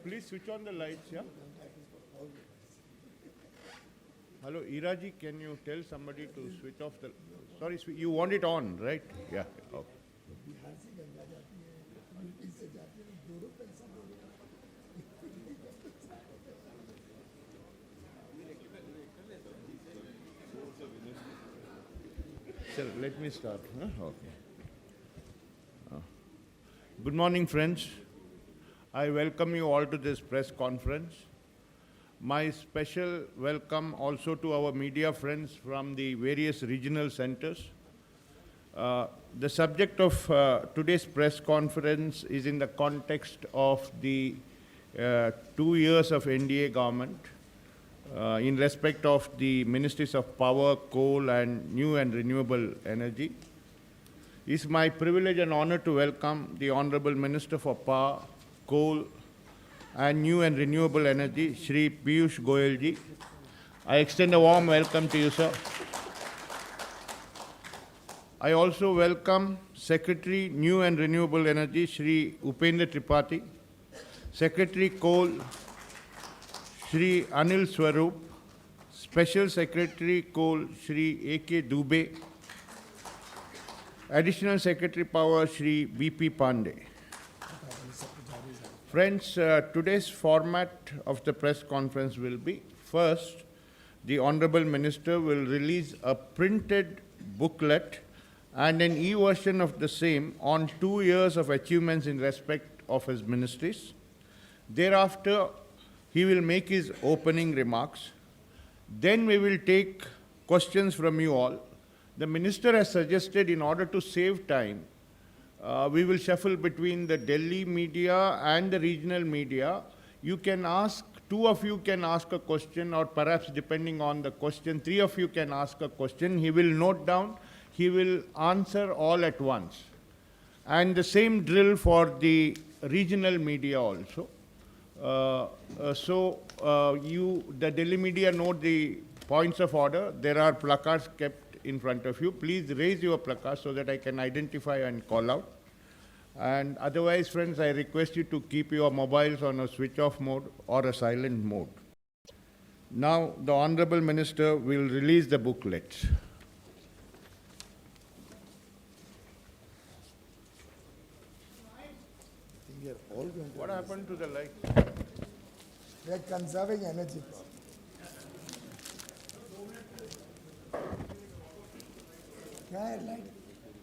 Please switch on the lights, yeah? Hello, Iraji, can you tell somebody to switch off the... Sorry, you want it on, right? Yeah, okay. Sir, let me start. Huh? Okay. Good morning, friends. I welcome you all to this press conference. My special welcome also to our media friends from the various regional centers. The subject of today's press conference is in the context of the 2 years of NDA government in respect of the Ministries of Power, Coal and New and Renewable Energy. It's my privilege and honor to welcome the Honorable Minister for Power, Coal and New and Renewable Energy, Shri Piyush Goyal ji. I extend a warm welcome to you, sir. I also welcome Secretary New and Renewable Energy, Shri Upendra Tripathi, Secretary Coal, Shri Anil Swarup, Special Secretary Coal, Shri A.K. Dubey, Additional Secretary Power, Shri B.P. Pandey. Friends, today's format of the press conference will be, first, the Honorable Minister will release a printed booklet and an e-version of the same on 2 years of achievements in respect of his ministries. Thereafter, he will make his opening remarks. Then we will take questions from you all. The Minister has suggested, in order to save time, we will shuffle between the Delhi media and the regional media. You can ask, 2 of you can ask a question, or perhaps depending on the question, 3 of you can ask a question. He will note down, he will answer all at once. And the same drill for the regional media also. The Delhi media note the points of order. There are placards kept in front of you. Please raise your placard so that I can identify and call out. And otherwise, friends, I request you to keep your mobiles on a switch-off mode or a silent mode. Now, the Honorable Minister will release the booklets. What happened to the lights? They are conserving energy.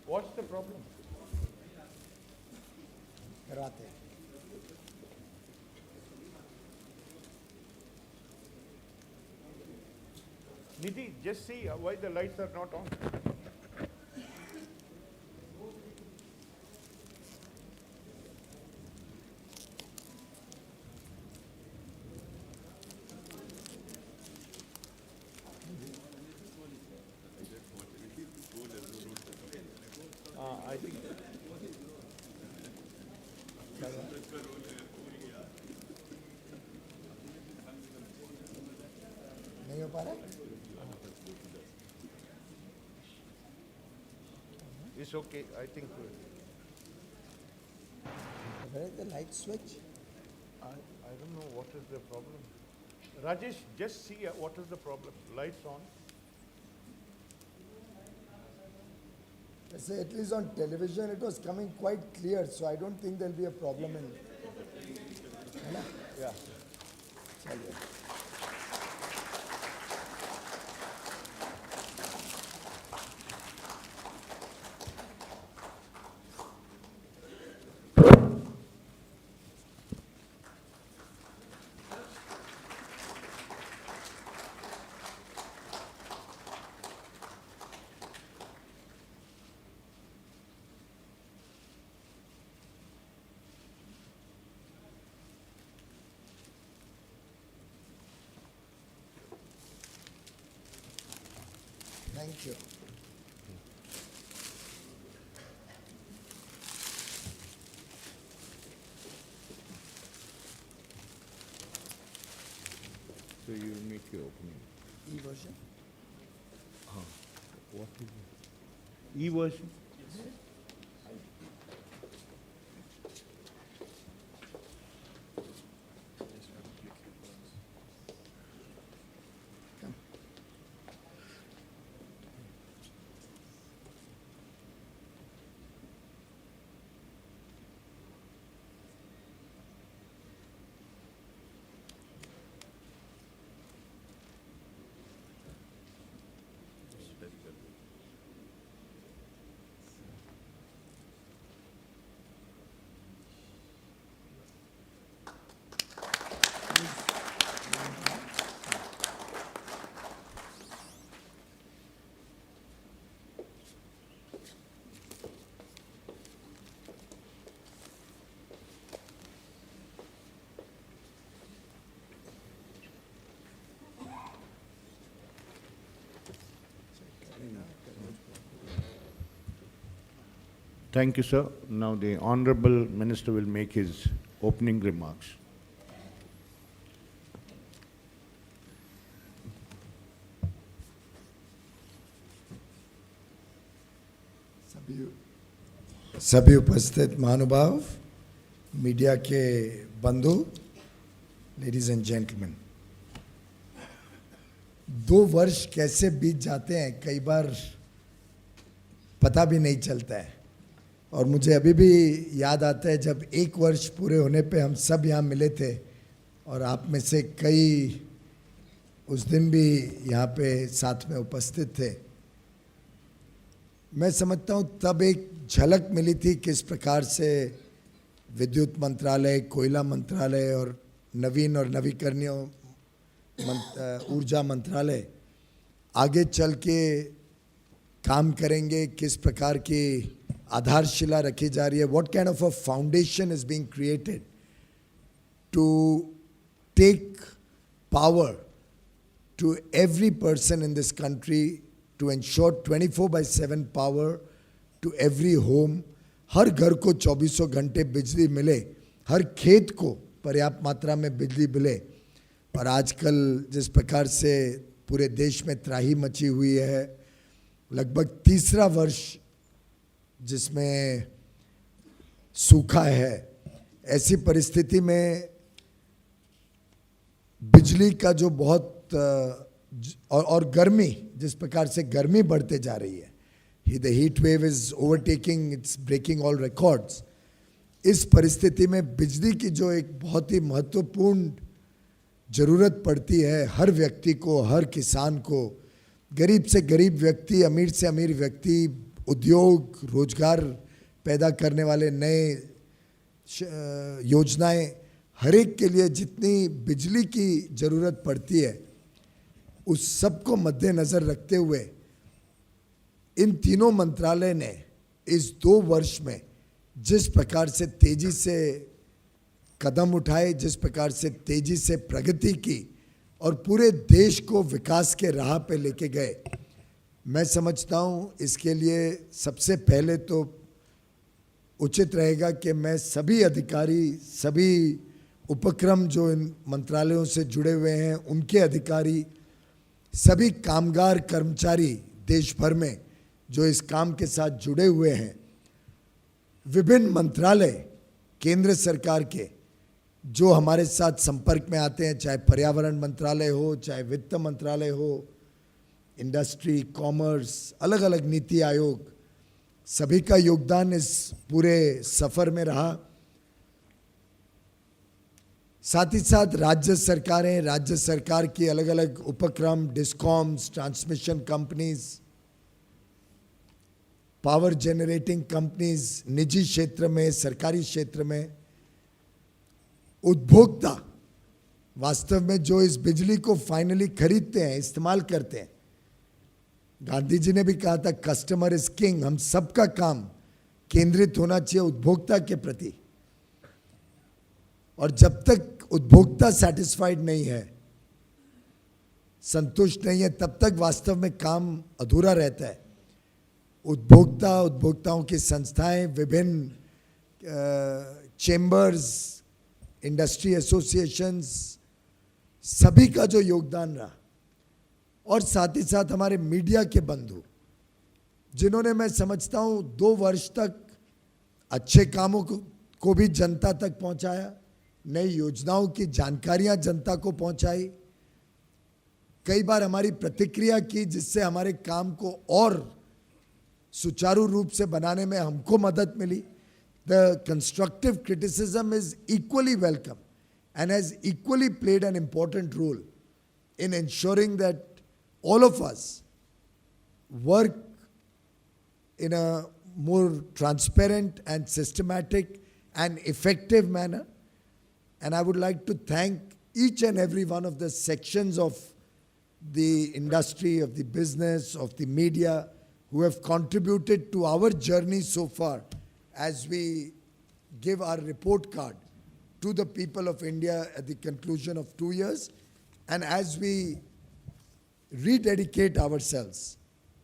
What's the problem? Nidhi, just see why the lights are not on. I think. नहीं हो पा रहा? It's okay, I think. Where is the light switch? I don't know what is the problem. Rajesh, just see what is the problem. Lights on. I say at least on television it was coming quite clear, so I don't think there'll be a problem in. Yeah. Chaliye. Thank you. So you make your opening. E-version. What is it? E-version? Thank you, sir. Now the Honorable Minister will make his opening remarks. सभी उपस्थित महानुभाव, media के बंधु, ladies and gentleman, 2 वर्ष कैसे बीत जाते हैं कई बार पता भी नहीं चलता है। और मुझे अभी भी याद आता है जब 1 वर्ष पूरे होने पे हम सब यहाँ मिले थे और आप में से कई उस दिन भी यहाँ पे साथ में उपस्थित थे। मैं समझता हूँ तब एक झलक मिली थी किस प्रकार से विद्युत मंत्रालय, कोयला मंत्रालय और नवीन और नवीकरणीय ऊर्जा मंत्रालय आगे चल के काम करेंगे, किस प्रकार की आधारशिला रखी जा रही है, what kind of a foundation is being created to take power to every person in this country to ensure 24/7 power to every home, हर घर को 24 घंटे बिजली मिले, हर खेत को पर्याप्त मात्रा में बिजली मिले। और आजकल जिस प्रकार से पूरे देश में त्राही मची हुई है, लगभग तीसरा वर्ष जिसमें सूखा है, ऐसी परिस्थिति में बिजली का जो बहुत और गर्मी, जिस प्रकार से गर्मी बढ़ते जा रही है, the heat wave is overtaking, it's breaking all records. इस परिस्थिति में बिजली की जो एक बहुत ही महत्वपूर्ण ज़रूरत पड़ती है हर व्यक्ति को, हर किसान को, गरीब से गरीब व्यक्ति, अमीर से अमीर व्यक्ति, उद्योग, रोजगार पैदा करने वाले नए योजनाएं, हर एक के लिए जितनी बिजली की ज़रूरत पड़ती है, उस सब को मद्देनज़र रखते हुए इन तीनों मंत्रालय ने इस 2 वर्ष में जिस प्रकार से तेजी से कदम उठाए, जिस प्रकार से तेजी से प्रगति की और पूरे देश को विकास के राह पे लेके गए, मैं समझता हूँ इसके लिए सबसे पहले तो उचित रहेगा कि मैं सभी अधिकारी, सभी उपक्रम जो इन मंत्रालयों से जुड़े हुए हैं, उनके अधिकारी, सभी कामगार कर्मचारी देश भर में जो इस काम के साथ जुड़े हुए हैं, विभिन्न मंत्रालय केंद्र सरकार के जो हमारे साथ संपर्क में आते हैं, चाहे पर्यावरण मंत्रालय हो, चाहे वित्त मंत्रालय हो, इंडस्ट्री, कॉमर्स, अलग अलग नीति आयोग, सभी का योगदान इस पूरे सफर में रहा। साथ ही साथ राज्य सरकारें, राज्य सरकार की अलग अलग उपक्रम, discoms, transmission companies, power generating companies, निजी क्षेत्र में, सरकारी क्षेत्र में, उपभोक्ता वास्तव में जो इस बिजली को फाइनली खरीदते हैं, इस्तेमाल करते हैं। गांधी जी ने भी कहा था कस्टमर इज किंग। हम सबका काम केंद्रित होना चाहिए उपभोक्ता के प्रति, और जब तक उपभोक्ता सेटिस्फाइड नहीं है, संतुष्ट नहीं है, तब तक वास्तव में काम अधूरा रहता है। उपभोक्ता, उपभोक्ताओं की संस्थाएं, विभिन्न चेंबर्स, इंडस्ट्री एसोसिएशंस, सभी का जो योगदान रहा, और साथ ही साथ हमारे मीडिया के बंधु जिन्होंने, मैं समझता हूं, 2 वर्ष तक अच्छे कामों को भी जनता तक पहुंचाया, नई योजनाओं की जानकारियां जनता को पहुंचाई, कई बार हमारी प्रतिक्रिया की जिससे हमारे काम को और सुचारू रूप से बनाने में हमको मदद मिली। The constructive criticism is equally welcome and has equally played an important role in ensuring that all of us work in a more transparent and systematic and effective manner. And I would like to thank each and every one of the sections of the industry, of the business, of the media, who have contributed to our journey so far as we give our report card to the people of India at the conclusion of 2 years, and as we rededicate ourselves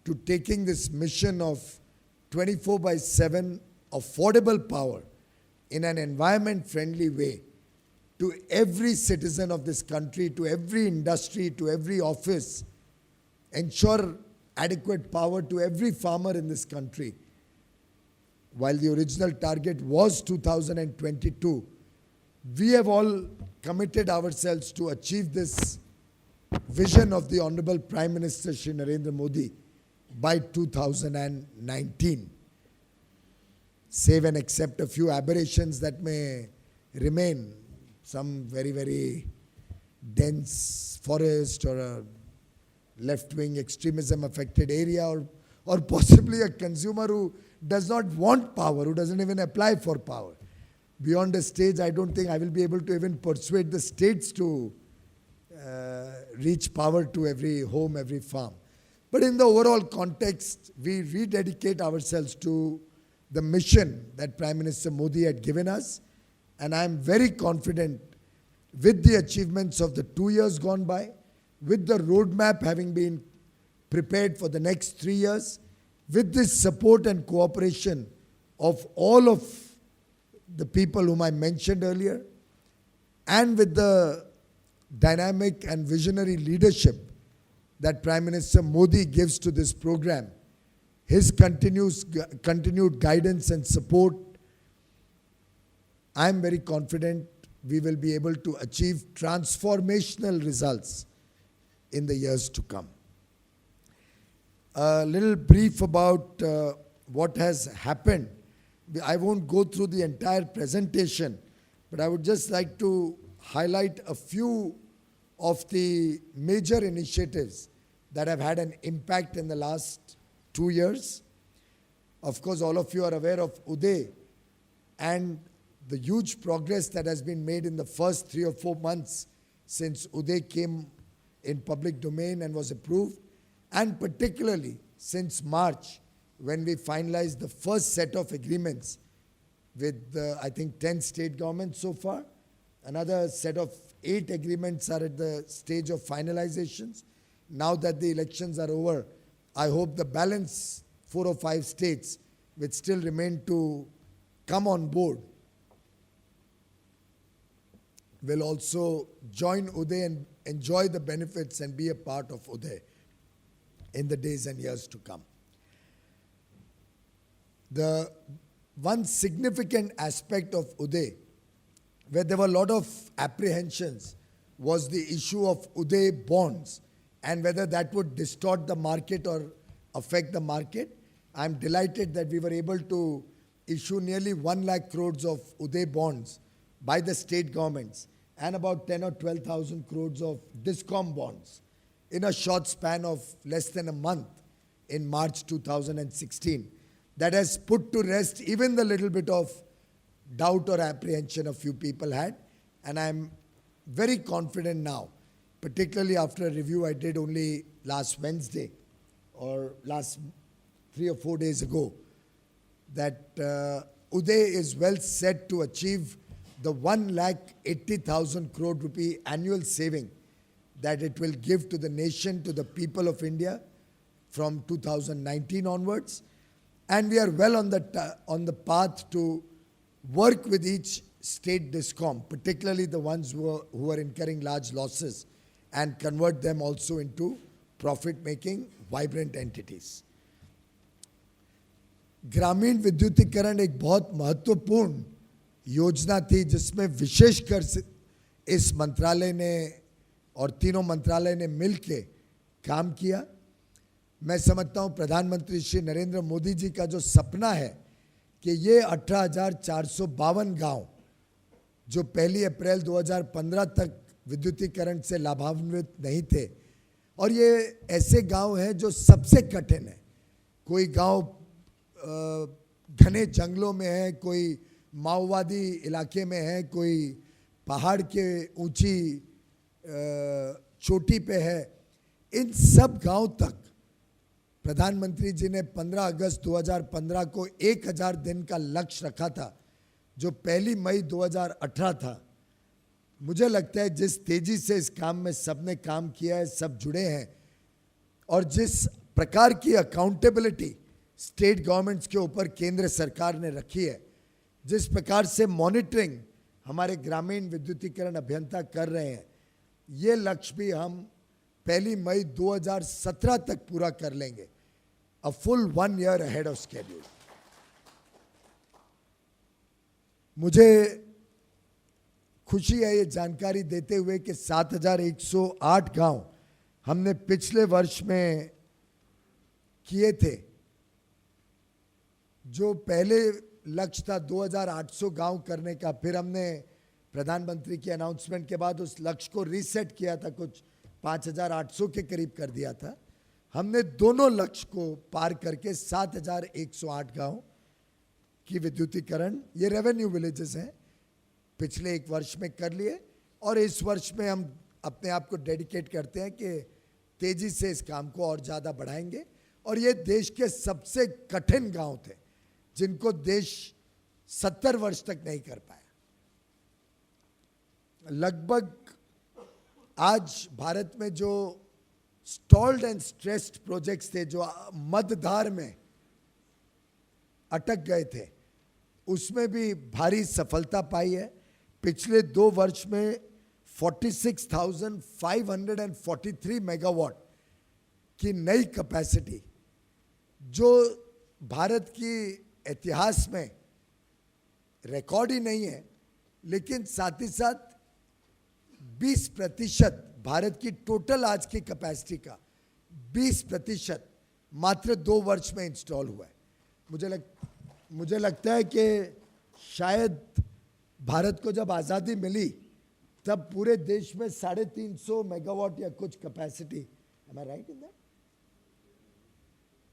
to taking this mission of 24/7 affordable power in an environment friendly way to every citizen of this country, to every industry, to every office, ensure adequate power to every farmer in this country. While the original target was 2022, we have all committed ourselves to achieve this vision of the Honorable Prime Minister Shri Narendra Modi by 2019. Save and except a few aberrations that may remain, some very, very dense forest or a left-wing extremism affected area, or possibly a consumer who does not want power, who doesn't even apply for power. Beyond a stage, I don't think I will be able to even persuade the states to reach power to every home, every farm. But in the overall context, we rededicate ourselves to the mission that Prime Minister Modi had given us, and I am very confident with the achievements of the 2 years gone by, with the roadmap having been prepared for the next 3 years, with this support and cooperation of all of the people whom I mentioned earlier, and with the dynamic and visionary leadership that Prime Minister Modi gives to this program, his continued guidance and support, I am very confident we will be able to achieve transformational results in the years to come. A little brief about what has happened. I won't go through the entire presentation, but I would just like to highlight a few of the major initiatives that have had an impact in the last 2 years. Of course, all of you are aware of Uday and the huge progress that has been made in the first 3 or 4 months since Uday came in public domain and was approved, and particularly since March, when we finalized the first set of agreements with, I think, 10 state governments so far. Another set of 8 agreements are at the stage of finalizations. Now that the elections are over, I hope the balance 4 or 5 states which still remain to come on board will also join Uday and enjoy the benefits and be a part of Uday in the days and years to come. The one significant aspect of Uday, where there were a lot of apprehensions, was the issue of Uday bonds and whether that would distort the market or affect the market. I'm delighted that we were able to issue nearly 1 lakh crores of Uday bonds by the state governments and about 10 or 12,000 crores of Discom bonds in a short span of less than a month in March 2016. That has put to rest even the little bit of doubt or apprehension a few people had. And I'm very confident now, particularly after a review I did only last Wednesday or last 3 or 4 days ago, that Uday is well set to achieve the 1,80,000 crore rupee annual saving that it will give to the nation, to the people of India from 2019 onwards. And we are well on the path to work with each state Discom, particularly the ones who are incurring large losses, and convert them also into profit-making, vibrant entities. ग्रामीण विद्युतीकरण एक बहुत महत्वपूर्ण योजना थी जिसमें विशेषकर इस मंत्रालय ने और तीनों मंत्रालय ने मिलके काम किया. मैं समझता हूं प्रधानमंत्री श्री नरेंद्र मोदी जी का जो सपना है कि ये 18,452 गांव जो 1 अप्रैल 2015 तक विद्युतीकरण से लाभान्वित नहीं थे, और ये ऐसे गांव हैं जो सबसे कठिन है. कोई गांव घने जंगलों में है, कोई माओवादी इलाके में है, कोई पहाड़ के ऊंची चोटी पे है. इन सब गांव तक प्रधानमंत्री जी ने 15 अगस्त 2015 को 1000 दिन का लक्ष्य रखा था, जो 1 मई 2018 था. मुझे लगता है जिस तेजी से इस काम में सबने काम किया है, सब जुड़े हैं, और जिस प्रकार की अकाउंटेबिलिटी स्टेट गवर्नमेंट्स के ऊपर केंद्र सरकार ने रखी है, जिस प्रकार से मॉनिटरिंग हमारे ग्रामीण विद्युतीकरण अभियंता कर रहे हैं, ये लक्ष्य भी हम 1 मई 2017 तक पूरा कर लेंगे, a full 1 year ahead of schedule. मुझे खुशी है ये जानकारी देते हुए कि 7,108 गांव हमने पिछले वर्ष में किए थे। जो पहले लक्ष्य था 2,800 गांव करने का, फिर हमने प्रधानमंत्री की अनाउंसमेंट के बाद उस लक्ष्य को रीसेट किया था, कुछ 5,800 के करीब कर दिया था। हमने दोनों लक्ष्य को पार करके 7,108 गांव की विद्युतीकरण, ये रेवेन्यू विलेजेस हैं, पिछले 1 वर्ष में कर लिए। और इस वर्ष में हम अपने आप को डेडिकेट करते हैं कि तेजी से इस काम को और ज़्यादा बढ़ाएंगे। और ये देश के सबसे कठिन गांव थे जिनको देश 70 वर्ष तक नहीं कर पाया। लगभग आज भारत में जो स्टॉल्ड एंड स्ट्रेस्ड प्रोजेक्ट्स थे, जो मध्यधार में अटक गए थे, उसमें भी भारी सफलता पाई है। पिछले 2 वर्ष में 46,543 मेगावाट की नई कैपेसिटी, जो भारत की इतिहास में रिकॉर्ड ही नहीं है, लेकिन साथ ही साथ 20% भारत की टोटल आज की कैपेसिटी का 20% मात्र 2 वर्ष में इंस्टॉल हुआ है। मुझे लगता है कि शायद भारत को जब आज़ादी मिली तब पूरे देश में 350 मेगावाट या कुछ capacity, am I right in that,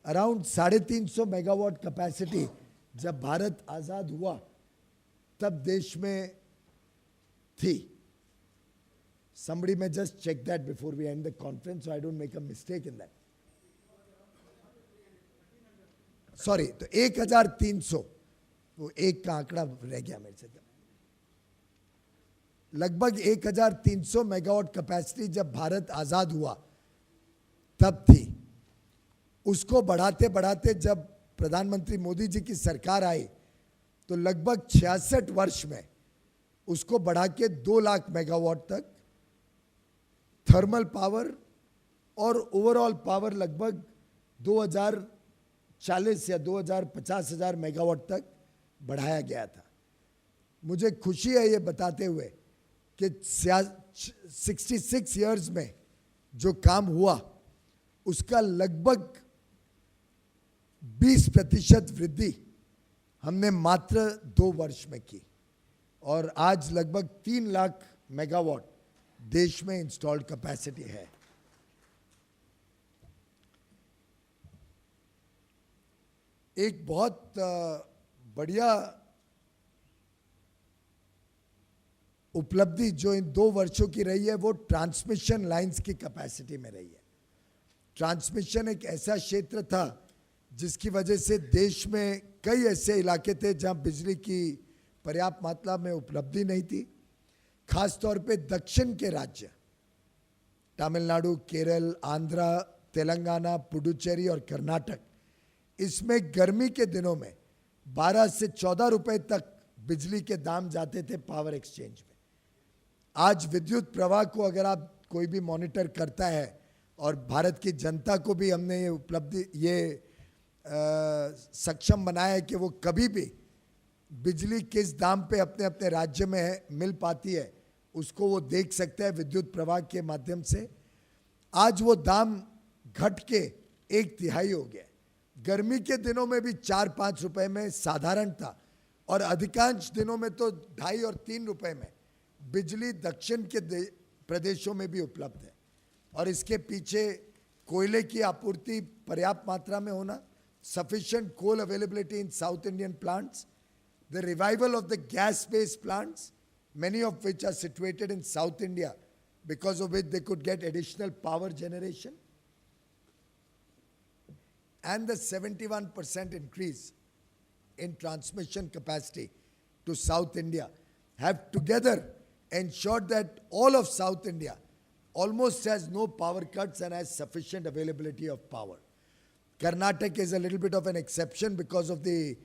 around 350 megawatt capacity जब भारत आज़ाद हुआ तब देश में थी। Somebody may just check that before we end the conference so I don't make a mistake in that. Sorry, तो 1,300, वो एक का आंकड़ा रह गया मेरे से। लगभग 1,300 मेगावाट कैपेसिटी जब भारत आजाद हुआ तब थी। उसको बढ़ाते बढ़ाते जब प्रधानमंत्री मोदी जी की सरकार आई तो लगभग 66 वर्ष में उसको बढ़ा के 2 लाख मेगावाट तक थर्मल पावर और ओवरऑल पावर लगभग 2040 या 2,50,000 मेगावाट तक बढ़ाया गया था। मुझे खुशी है ये बताते हुए कि 66 इयर्स में जो काम हुआ उसका लगभग 20% वृद्धि हमने मात्र 2 वर्ष में की और आज लगभग 3 लाख मेगावाट देश में इंस्टॉल्ड कैपेसिटी है। एक बहुत बढ़िया उपलब्धि जो इन 2 वर्षों की रही है वो ट्रांसमिशन लाइंस की कैपेसिटी में रही है। ट्रांसमिशन एक ऐसा क्षेत्र था जिसकी वजह से देश में कई ऐसे इलाके थे जहां बिजली की पर्याप्त मात्रा में उपलब्धि नहीं थी। खास तौर पे दक्षिण के राज्य तमिलनाडु, केरल, आंध्र, तेलंगाना, पुडुचेरी और कर्नाटक, इसमें गर्मी के दिनों में 12 से 14 रुपए तक बिजली के दाम जाते थे पावर एक्सचेंज में। आज विद्युत प्रवाह को अगर आप कोई भी मॉनिटर करता है और भारत की जनता को भी हमने ये उपलब्धि सक्षम बनाया है कि वो कभी भी बिजली किस दाम पे अपने अपने राज्य में मिल पाती है उसको वो देख सकते हैं विद्युत प्रवाह के माध्यम से। आज वो दाम घट के 1/3 हो गया। गर्मी के दिनों में भी 4-5 रुपए में साधारण था और अधिकांश दिनों में तो 2.5 और 3 रुपए में बिजली दक्षिण के प्रदेशों में भी उपलब्ध है। और इसके पीछे कोयले की आपूर्ति पर्याप्त मात्रा में होना, sufficient coal availability in South Indian plants, the revival of the gas-based plants, many of which are situated in South India, because of which they could get additional power generation, and the 71% increase in transmission capacity to South India have together ensured that all of South India almost has no power cuts and has sufficient availability of power. Karnataka is a little bit of an exception because of the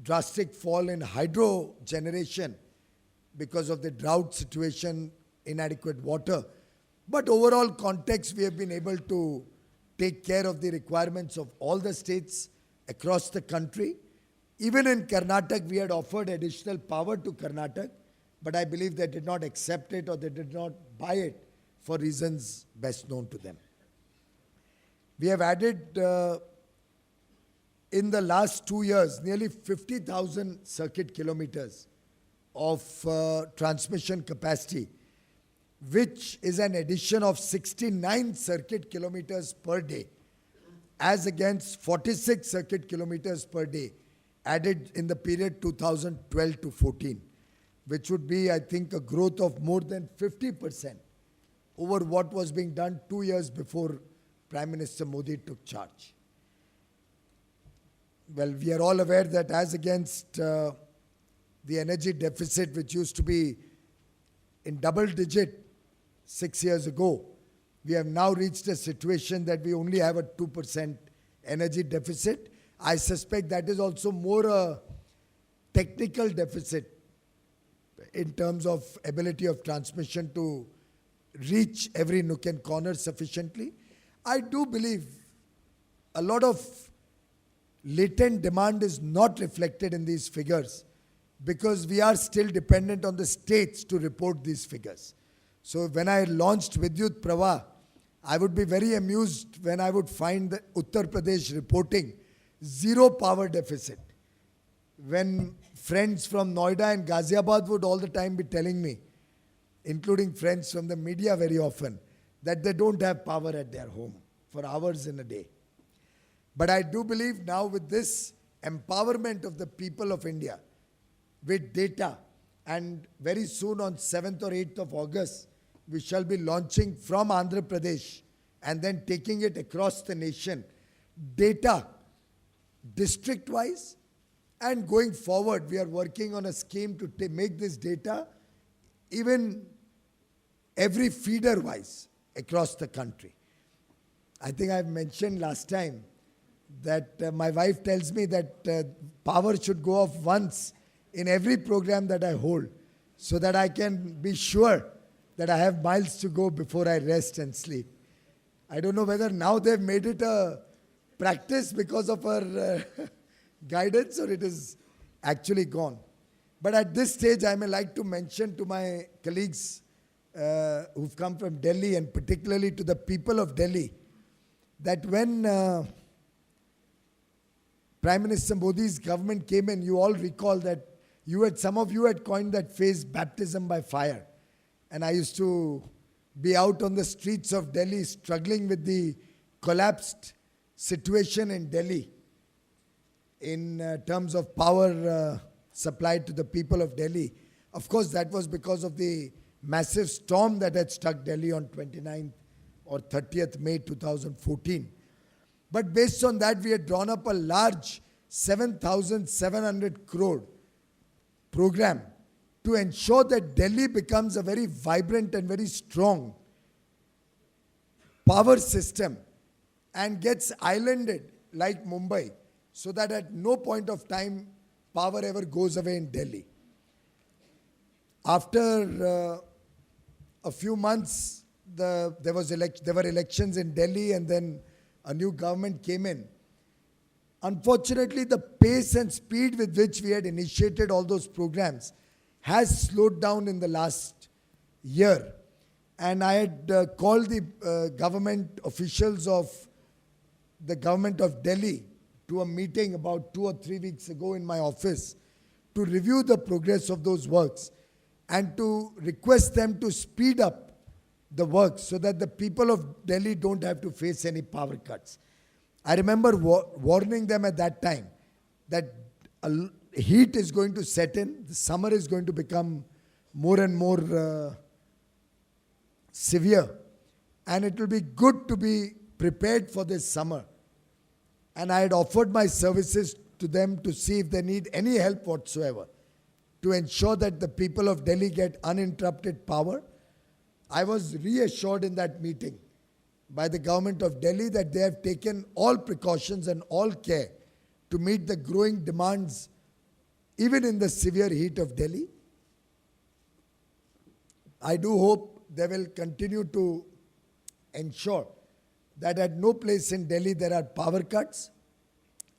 drastic fall in hydro generation, because of the drought situation, inadequate water. But overall context, we have been able to take care of the requirements of all the states across the country. Even in Karnataka, we had offered additional power to Karnataka, but I believe they did not accept it or they did not buy it for reasons best known to them. We have added in the last 2 years nearly 50,000 circuit kilometers of transmission capacity, which is an addition of 69 circuit kilometers per day, as against 46 circuit kilometers per day added in the period 2012 to 14, which would be, I think, a growth of more than 50% over what was being done 2 years before Prime Minister Modi took charge. Well, we are all aware that as against the energy deficit, which used to be in double digit 6 years ago, we have now reached a situation that we only have a 2% energy deficit. I suspect that is also more a technical deficit in terms of ability of transmission to reach every nook and corner sufficiently. I do believe a lot of latent demand is not reflected in these figures because we are still dependent on the states to report these figures. So when I launched Vidyut Pravah, I would be very amused when I would find that Uttar Pradesh reporting zero power deficit. When friends from Noida and Ghaziabad would all the time be telling me, including friends from the media very often, that they don't have power at their home for hours in a day. But I do believe now with this empowerment of the people of India, with data, and very soon on 7th or 8th of August, we shall be launching from Andhra Pradesh and then taking it across the nation, data, district-wise, and going forward, we are working on a scheme to make this data even every feeder-wise across the country. I think I've mentioned last time that my wife tells me that power should go off once in every program that I hold so that I can be sure that I have miles to go before I rest and sleep. I don't know whether now they've made it a practice because of her guidance or it is actually gone. But at this stage, I may like to mention to my colleagues who've come from Delhi and particularly to the people of Delhi that when Prime Minister Modi's government came in, you all recall that some of you had coined that phrase, baptism by fire. And I used to be out on the streets of Delhi struggling with the collapsed situation in Delhi in terms of power supplied to the people of Delhi. Of course, that was because of the massive storm that had struck Delhi on 29th or 30th May 2014. But based on that, we had drawn up a large 7,700 crore program to ensure that Delhi becomes a very vibrant and very strong power system and gets islanded like Mumbai so that at no point of time power ever goes away in Delhi. After a few months, there were elections in Delhi and then a new government came in. Unfortunately, the pace and speed with which we had initiated all those programs has slowed down in the last year. And I had called the government officials of the government of Delhi to a meeting about 2 or 3 weeks ago in my office to review the progress of those works and to request them to speed up the work so that the people of Delhi don't have to face any power cuts. I remember warning them at that time that heat is going to set in, the summer is going to become more and more severe, and it will be good to be prepared for this summer. And I had offered my services to them to see if they need any help whatsoever to ensure that the people of Delhi get uninterrupted power. I was reassured in that meeting by the government of Delhi that they have taken all precautions and all care to meet the growing demands even in the severe heat of Delhi. I do hope they will continue to ensure that at no place in Delhi there are power cuts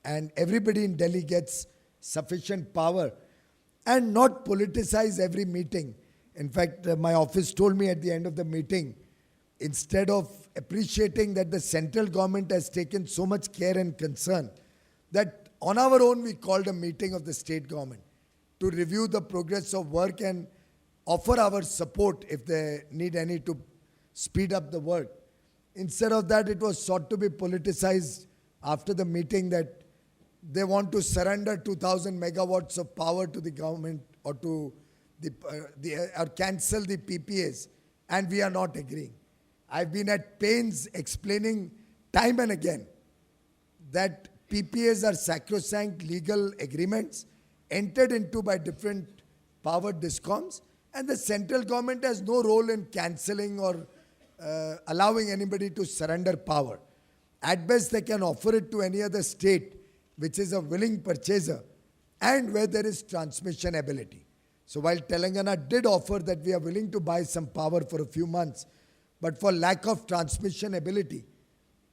and everybody in Delhi gets sufficient power and not politicize every meeting. In fact, my office told me at the end of the meeting, instead of appreciating that the central government has taken so much care and concern, that on our own we called a meeting of the state government to review the progress of work and offer our support if they need any to speed up the work. Instead of that, it was sought to be politicized after the meeting that they want to surrender 2,000 megawatts of power to the government or to or cancel the PPAs, and we are not agreeing. I've been at pains explaining time and again that PPAs are sacrosanct legal agreements entered into by different power discoms, and the central government has no role in cancelling or allowing anybody to surrender power. At best, they can offer it to any other state which is a willing purchaser and where there is transmission ability. So while Telangana did offer that we are willing to buy some power for a few months, but for lack of transmission ability,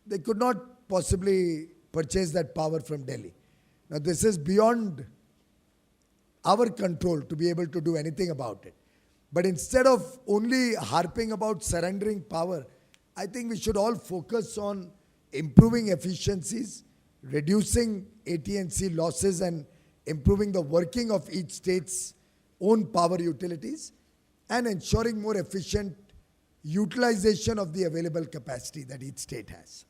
they could not possibly purchase that power from Delhi. Now this is beyond our control to be able to do anything about it. But instead of only harping about surrendering power, I think we should all focus on improving efficiencies, reducing AT&C losses and improving the working of each state's own power utilities and ensuring more efficient utilization of the available capacity that each state has.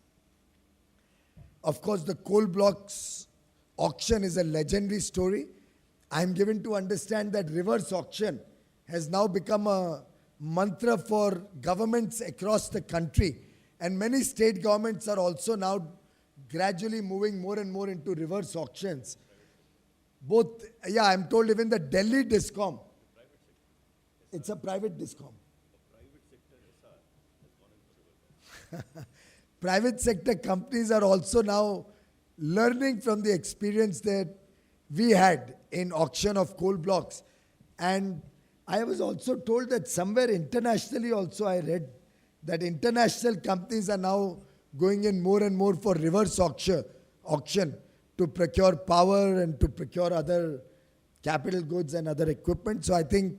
Of course, the coal blocks auction is a legendary story. I am given to understand that reverse auction has now become a mantra for governments across the country, and many state governments are also now gradually moving more and more into reverse auctions. Both, I'm told even the Delhi Discom, it's a private Discom. Private sector companies are also now learning from the experience that we had in auction of coal blocks. And I was also told that somewhere internationally also I read that international companies are now going in more and more for reverse auction to procure power and to procure other capital goods and other equipment. So I think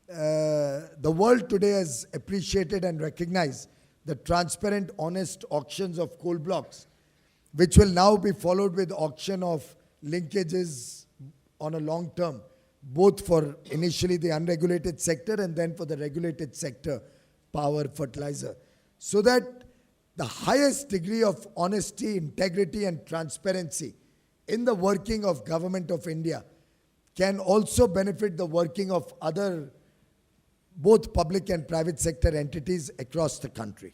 the world today has appreciated and recognized the transparent, honest auctions of coal blocks, which will now be followed with auction of linkages on a long term, both for initially the unregulated sector and then for the regulated sector, power, fertilizer, so that the highest degree of honesty, integrity and transparency in the working of Government of India can also benefit the working of other both public and private sector entities across the country.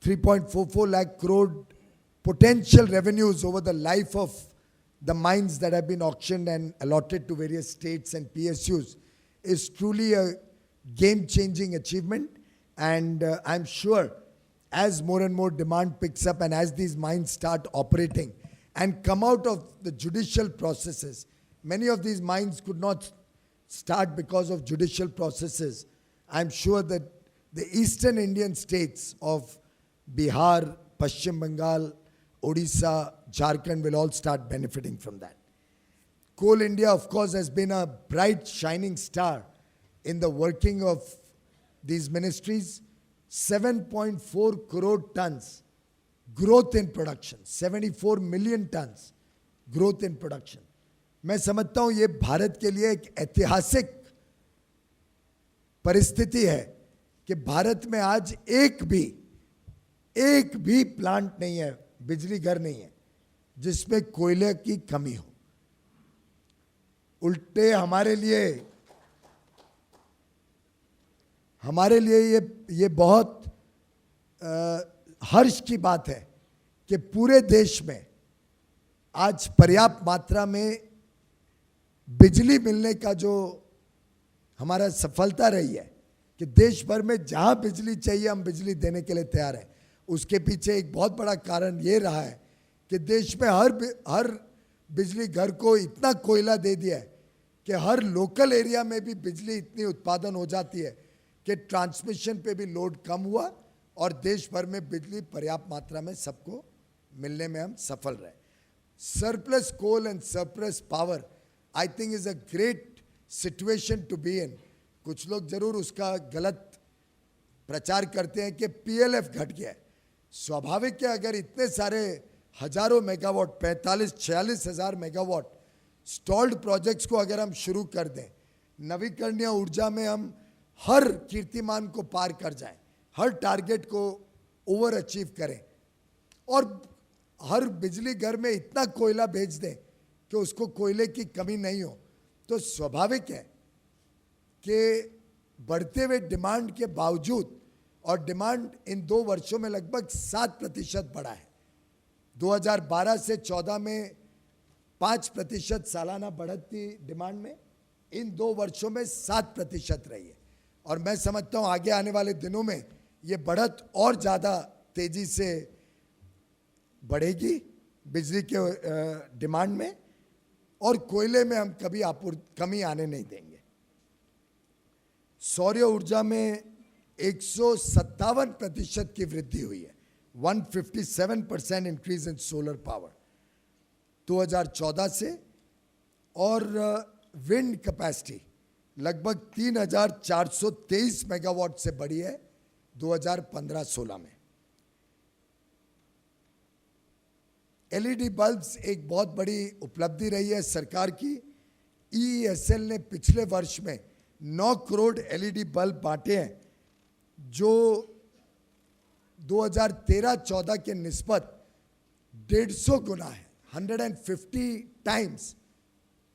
3.44 lakh crore potential revenues over the life of the mines that have been auctioned and allotted to various states and PSUs is truly a game-changing achievement. And I'm sure as more and more demand picks up and as these mines start operating and come out of the judicial processes, many of these mines could not start because of judicial processes. I'm sure that the eastern Indian states of Bihar, Paschim Bengal, Odisha, Jharkhand will all start benefiting from that. Coal India, of course, has been a bright, shining star in the working of these ministries. 7.4 crore tons growth in production, 74 million tons growth in production. मैं समझता हूँ ये भारत के लिए एक ऐतिहासिक परिस्थिति है कि भारत में आज एक भी प्लांट नहीं है, बिजली घर नहीं है जिसमें कोयले की कमी हो. उल्टे हमारे लिए ये बहुत हर्ष की बात है कि पूरे देश में आज पर्याप्त मात्रा में बिजली मिलने का जो हमारा सफलता रही है कि देश भर में जहां बिजली चाहिए हम बिजली देने के लिए तैयार हैं। उसके पीछे एक बहुत बड़ा कारण ये रहा है कि देश में हर बिजली घर को इतना कोयला दे दिया है कि हर लोकल एरिया में भी बिजली इतनी उत्पादन हो जाती है कि ट्रांसमिशन पे भी लोड कम हुआ और देश भर में बिजली पर्याप्त मात्रा में सबको मिलने में हम सफल रहे। Surplus coal and surplus power I think is a great situation to be in. कुछ लोग जरूर उसका गलत प्रचार करते हैं कि पीएलएफ घट गया है। स्वाभाविक है, अगर इतने सारे हजारों मेगावाट 45-46 हजार मेगावाट स्टॉल्ड प्रोजेक्ट्स को अगर हम शुरू कर दें, नवीकरणीय ऊर्जा में हम हर कीर्तिमान को पार कर जाएं, हर टारगेट को ओवर अचीव करें और हर बिजली घर में इतना कोयला भेज दें कि उसको कोयले की कमी नहीं हो, तो स्वाभाविक है कि बढ़ते हुए डिमांड के बावजूद, और डिमांड इन 2 वर्षों में लगभग 7% बढ़ा है। 2012 से 14 में 5% सालाना बढ़त थी डिमांड में, इन 2 वर्षों में 7% रही है और मैं समझता हूं आगे आने वाले दिनों में ये बढ़त और ज़्यादा तेजी से बढ़ेगी बिजली के डिमांड में, और कोयले में हम कभी कमी आने नहीं देंगे। सौर ऊर्जा में 157% की वृद्धि हुई है, 157% इंक्रीज इन सोलर पावर 2014 से, और विंड कैपेसिटी लगभग 3423 मेगावाट से बढ़ी है 2015-16 में। एलईडी बल्ब्स एक बहुत बड़ी उपलब्धि रही है सरकार की। ईईएसएल ने पिछले वर्ष में 9 करोड़ एलईडी बल्ब बांटे हैं, जो 2013-14 के निस्बत 150 गुना है, 150 times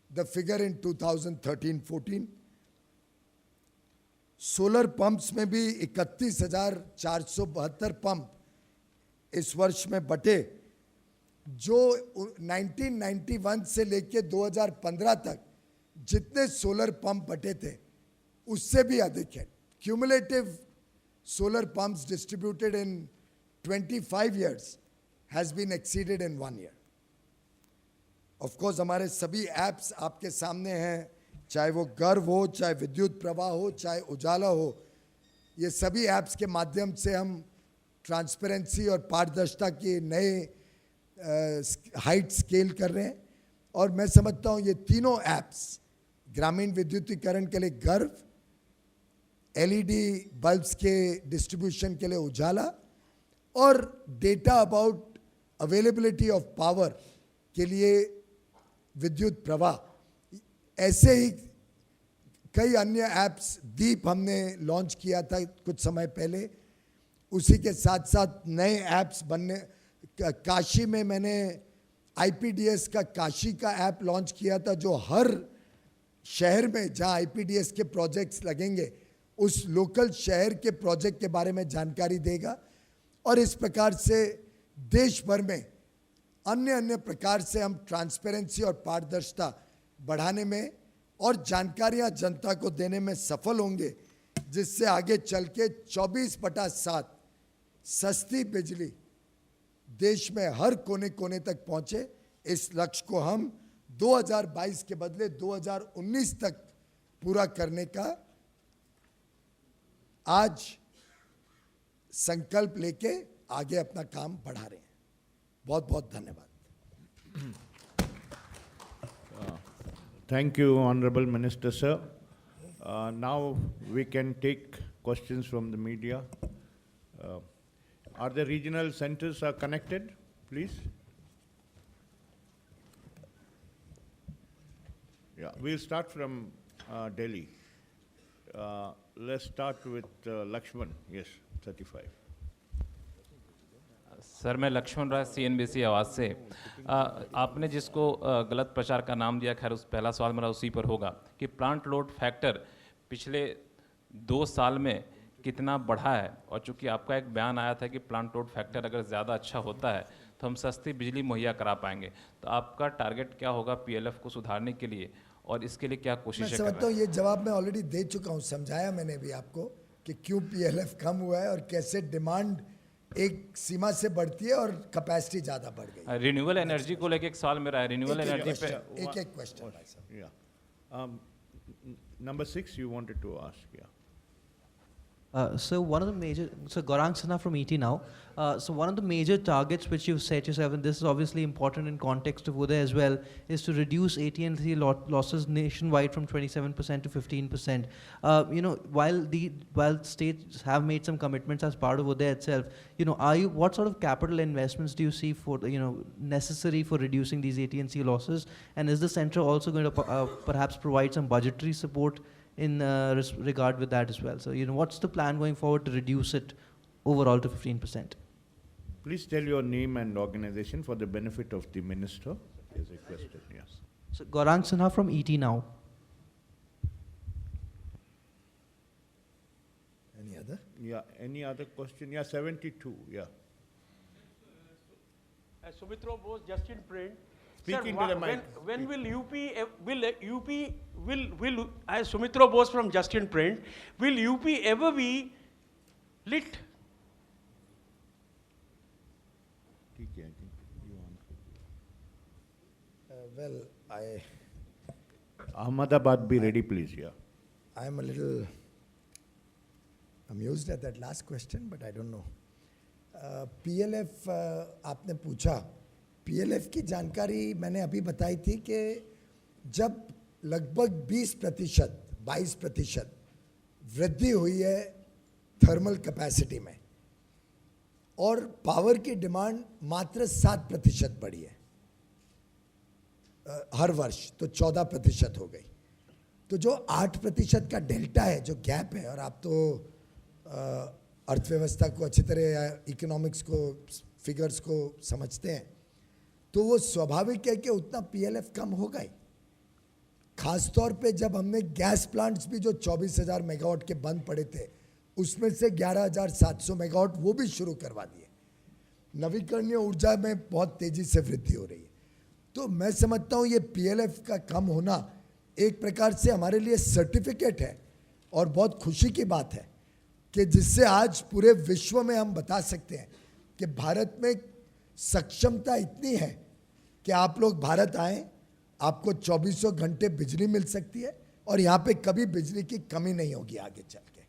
the figure in 2013-14। Solar pumps में भी 31,472 पंप इस वर्ष में बटे, जो 1991 से लेकर 2015 तक जितने सोलर पंप बटे थे उससे भी अधिक है। Cumulative solar pumps distributed in 25 years has been exceeded in 1 year. Of course, हमारे सभी apps आपके सामने हैं, चाहे वो गर्व हो, चाहे विद्युत प्रवाह हो, चाहे उजाला हो, ये सभी apps के माध्यम से हम ट्रांसपेरेंसी और पारदर्शिता के नए हाइट स्केल कर रहे हैं। और मैं समझता हूँ ये तीनों apps, ग्रामीण विद्युतीकरण के लिए गर्व, एलईडी बल्ब्स के डिस्ट्रीब्यूशन के लिए उजाला, और data about availability of power के लिए विद्युत प्रवाह, ऐसे ही कई अन्य ऐप्स, दीप हमने लॉन्च किया था कुछ समय पहले, उसी के साथ साथ नए ऐप्स बनने, काशी में मैंने आईपीडीएस का काशी का ऐप लॉन्च किया था, जो हर शहर में जहां आईपीडीएस के प्रोजेक्ट्स लगेंगे उस लोकल शहर के प्रोजेक्ट के बारे में जानकारी देगा। और इस प्रकार से देश भर में अन्य प्रकार से हम ट्रांसपेरेंसी और पारदर्शिता बढ़ाने में और जानकारियां जनता को देने में सफल होंगे, जिससे आगे चल के 24/7 सस्ती बिजली देश में हर कोने कोने तक पहुंचे। इस लक्ष्य को हम 2022 के बदले 2019 तक पूरा करने का आज संकल्प लेके आगे अपना काम बढ़ा रहे हैं। बहुत बहुत धन्यवाद। Thank you, Honorable Minister, sir. Now we can take questions from the media. Are the regional centers are connected, please? Yeah, we'll start from Delhi. Let's start with Lakshman. Yes, 35. Sir, मैं लक्ष्मण राय, CNBC आवाज़ से। आपने जिसको गलत प्रचार का नाम दिया, खैर उस पहला सवाल मेरा उसी पर होगा कि प्लांट लोड फैक्टर पिछले 2 साल में कितना बढ़ा है, और चूंकि आपका एक बयान आया था कि प्लांट लोड फैक्टर अगर ज़्यादा अच्छा होता है तो हम सस्ती बिजली मुहैया करा पाएंगे, तो आपका टारगेट क्या होगा PLF को सुधारने के लिए, और इसके लिए क्या कोशिशें कर रहे हैं? मैं समझता हूँ ये जवाब मैं ऑलरेडी दे चुका हूँ, समझाया मैंने भी आपको कि क्यों पीएलएफ कम हुआ है और कैसे डिमांड एक सीमा से बढ़ती है और कैपेसिटी ज़्यादा बढ़ गई। रिन्यूएबल एनर्जी को लेके एक सवाल मेरा है, रिन्यूएबल एनर्जी पे एक क्वेश्चन भाई साहब। Yeah. Number 6, you wanted to ask, yeah. So one of the major, so Gaurang Sinha from ET now. So one of the major targets which you've set yourself, and this is obviously important in context of Uday as well, is to reduce AT&C losses nationwide from 27% to 15%. While states have made some commitments as part of Uday itself, what sort of capital investments do you see for necessary for reducing these AT&C losses? And is the center also going to perhaps provide some budgetary support in regard with that as well? So, what's the plan going forward to reduce it overall to 15%? Please tell your name and organization for the benefit of the minister. There's a question, yes. So, Gaurang Sinha from ET now. Any other? Yeah, any other question? Yeah, 72, yeah. Sumitro Bose, just in print. Speak into the mic. When will as Sumitro Bose from Justin Print, will UP ever be lit? Okay, I think you answer. Ahmedabad, be ready, please, yeah. I'm a little amused at that last question, but I don't know. PLF आपने पूछा, PLF की जानकारी मैंने अभी बताई थी कि जब लगभग 22% वृद्धि हुई है थर्मल कैपेसिटी में और पावर की डिमांड मात्र 7% बढ़ी है हर वर्ष, तो 14% हो गई। तो जो 8% का डेल्टा है, जो गैप है, और आप तो अर्थव्यवस्था को अच्छी तरह या इकोनॉमिक्स को, फिगर्स को समझते हैं, तो वो स्वाभाविक है कि उतना पीएलएफ कम होगा ही। खास तौर पे जब हमने गैस प्लांट्स भी जो 24,000 मेगावाट के बंद पड़े थे, उसमें से 11,700 मेगावाट वो भी शुरू करवा दिए। नवीकरणीय ऊर्जा में बहुत तेजी से वृद्धि हो रही है। तो मैं समझता हूँ ये पीएलएफ का कम होना एक प्रकार से हमारे लिए सर्टिफिकेट है और बहुत खुशी की बात है कि जिससे आज पूरे विश्व में हम बता सकते हैं कि भारत में सक्षमता इतनी है कि आप लोग भारत आएं, आपको 24 घंटे बिजली मिल सकती है और यहाँ पे कभी बिजली की कमी नहीं होगी आगे चल के।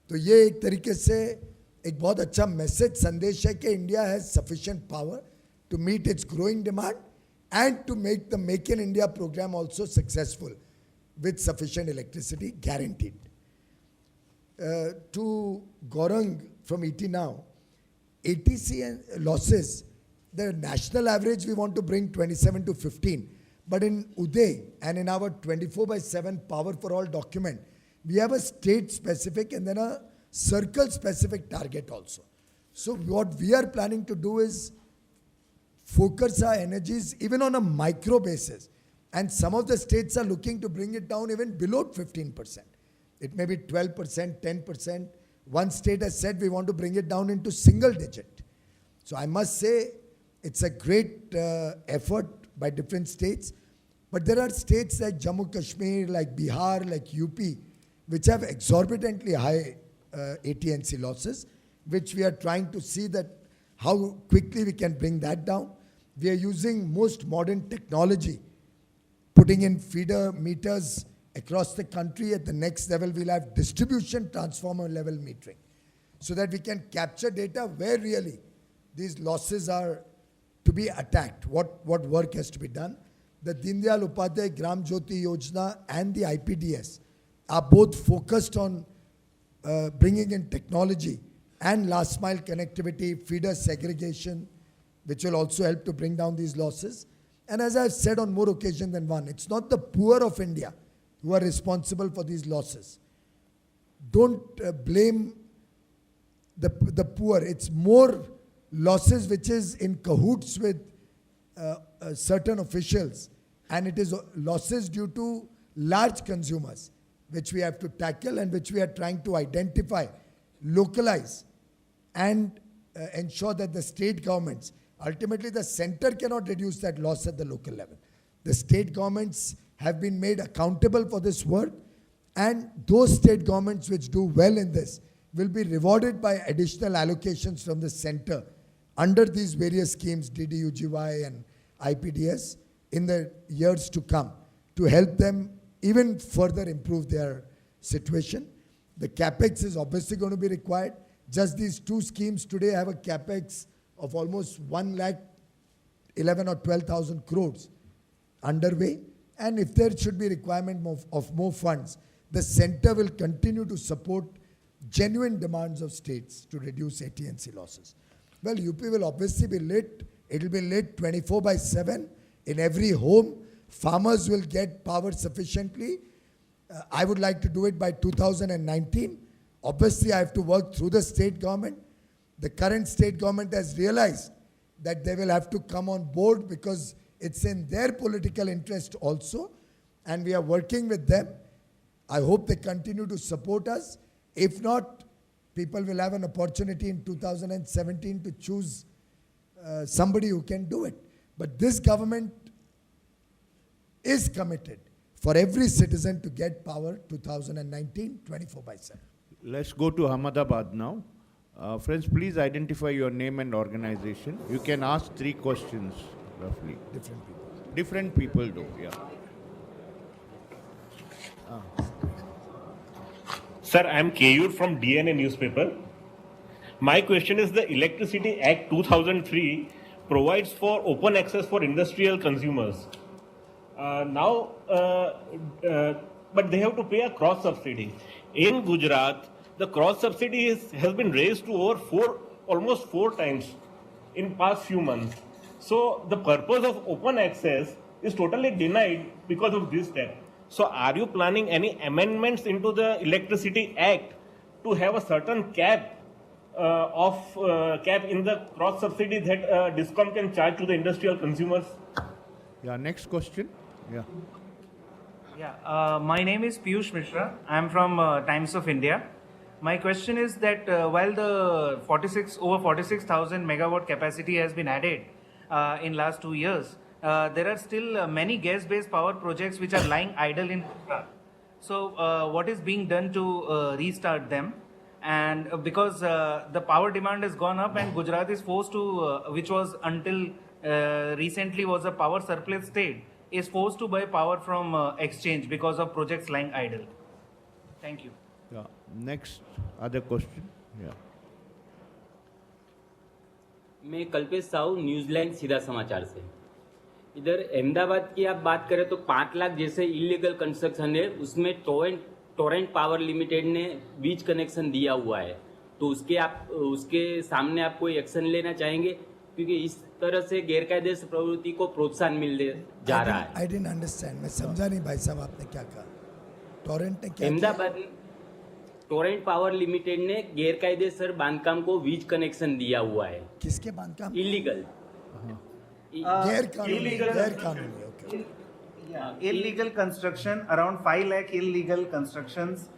तो ये एक तरीके से एक बहुत अच्छा मैसेज, संदेश है कि India has sufficient power to meet its growing demand and to make the Make in India program also successful with sufficient electricity guaranteed. To Gaurang from ET now, ATC and losses, the national average we want to bring 27 to 15, but in Uday and in our 24/7 Power for All document, we have a state specific and then a circle specific target also. So what we are planning to do is focus our energies even on a micro basis, and some of the states are looking to bring it down even below 15%. It may be 12%, 10%. One state has said we want to bring it down into single digit. So I must say it's a great effort by different states, but there are states like Jammu Kashmir, like Bihar, like UP, which have exorbitantly high AT&C losses, which we are trying to see that how quickly we can bring that down. We are using most modern technology, putting in feeder meters across the country. At the next level, we'll have distribution transformer level metering so that we can capture data where really these losses are to be attacked, what work has to be done. The Deen Dayal Upadhyay Gram Jyoti Yojana and the IPDS are both focused on bringing in technology and last mile connectivity, feeder segregation, which will also help to bring down these losses. And as I've said on more occasions than one, it's not the poor of India who are responsible for these losses. Don't blame the poor. It's more losses which is in cahoots with certain officials, and it is losses due to large consumers, which we have to tackle and which we are trying to identify, localize, and ensure that the state governments, ultimately the center cannot reduce that loss at the local level. The state governments have been made accountable for this work, and those state governments which do well in this will be rewarded by additional allocations from the center under these various schemes, DDUGY and IPDS, in the years to come to help them even further improve their situation. The capex is obviously going to be required. Just these two schemes today have a capex of almost 1,11,000 or 12,000 crores underway. And if there should be requirement of more funds, the center will continue to support genuine demands of states to reduce AT&C losses. Well, UP will obviously be lit. It will be lit 24/7 in every home. Farmers will get power sufficiently. I would like to do it by 2019. Obviously, I have to work through the state government. The current state government has realized that they will have to come on board because it's in their political interest also. And we are working with them. I hope they continue to support us. If not, people will have an opportunity in 2017 to choose somebody who can do it. But this government is committed for every citizen to get power 2019, 24/7. Let's go to Ahmedabad now. Friends, please identify your name and organization. You can ask 3 questions, roughly. Different people. Different people do, yeah. Sir, I am Keyur from DNA newspaper. My question is, the Electricity Act 2003 provides for open access for industrial consumers. But they have to pay a cross subsidy. In Gujarat, the cross subsidy has been raised to almost 4 times in past few months. So the purpose of open access is totally denied because of this step. So are you planning any amendments into the Electricity Act to have a certain cap in the cross subsidy that DISCOM can charge to the industrial consumers? Yeah, next question. Yeah. Yeah, my name is Piyush Mishra. I am from Times of India. My question is that while the over 46,000 megawatt capacity has been added in last 2 years, there are still many gas-based power projects which are lying idle in Gujarat. So what is being done to restart them? And because the power demand has gone up and Gujarat is forced to, which was until recently was a power surplus state, is forced to buy power from exchange because of projects lying idle. Thank you. Yeah. Next, other question. Yeah. मैं Kalpesh Sahu New Zealand सीधा समाचार से। इधर अहमदाबाद की आप बात करें तो 5 लाख जैसे इलीगल कंस्ट्रक्शन है, उसमें टोरेंट पावर लिमिटेड ने बीच कनेक्शन दिया हुआ है, तो उसके सामने आप कोई एक्शन लेना चाहेंगे? क्योंकि इस तरह से गैरकायदे प्रवृत्ति को प्रोत्साहन मिल जा रहा है। I didn't understand. मैं समझा नहीं भाई साहब आपने क्या कहा। टोरेंट ने क्या अहमदाबाद टोरेंट पावर लिमिटेड ने गैरकायदेसर बांधकाम को वीज कनेक्शन दिया हुआ है। किसके बांधकाम? इलीगल। गैरकानूनी, okay. Illegal construction, around 5 lakh illegal constructions,